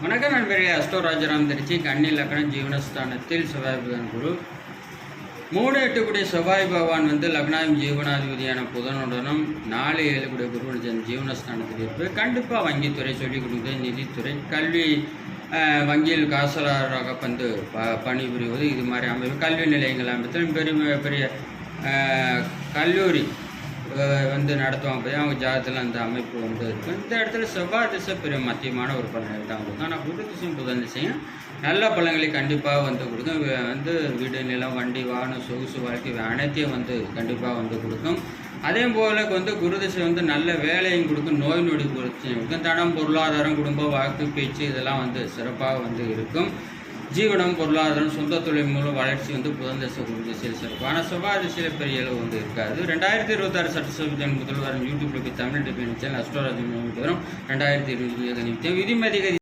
வணக்கம் நண்பர்களே. அஸ்டோ ராஜராம் திருச்சி கன்னி லக்னம் ஜீவனஸ்தானத்தில் செவ்வாய் பகவான் குரு 3-8 கூடிய செவ்வாய் பகவான் லக்னாயும் ஜீவனாதிபதியான புதனுடனும் 4-7 கூடிய குரு ஜீவனஸ்தானத்தில் இருப்பது கண்டிப்பாக வங்கித்துறை சொல்லிக் கொடுக்குறது, நிதித்துறை, கல்வி, வங்கியில் காசலாராக பணிபுரிவது, இது மாதிரி அமைப்பு, கல்வி நிலையங்கள் அமைத்தல், பெரிய பெரிய கல்லூரி நடத்துவாங்க. அவங்க ஜாதகத்தில் அந்த அமைப்பு இருக்கும். இந்த இடத்துல செவ்வாய் திசை பெரிய மத்தியமான ஒரு பலன்கள் தான் கொடுக்கும். ஆனால் குரு திசையும் புதன் திசையும் நல்ல பலன்களை கண்டிப்பாக கொடுக்கும். வீடு, நிலம், வண்டி, வாகனம், சொகுசு வாழ்க்கை அனைத்தையும் கண்டிப்பாக கொடுக்கும். அதே போல் குரு திசை நல்ல வேலையும் கொடுக்கும், நோய் நொடி பிரச்சனை கொடுக்கும், தனம், பொருளாதாரம், குடும்ப வாழ்க்கை, பேச்சு இதெல்லாம் சிறப்பாக இருக்கும். ஜீவனம், பொருளாதாரம், சொந்த தொழில் மூலம் வளர்ச்சி புதன் தசை குரு திசையில் சிறப்பு. ஆனால் செவ்வாய் திசையில் பெரிய அளவு இருக்காது. 2026 சட்டசபை முதல்வர் யூடியூப்ல போய் தமிழ் டிபி சேனல் அஸ்ட்ரோலஜி வரும். 2020 விதிமதிகள்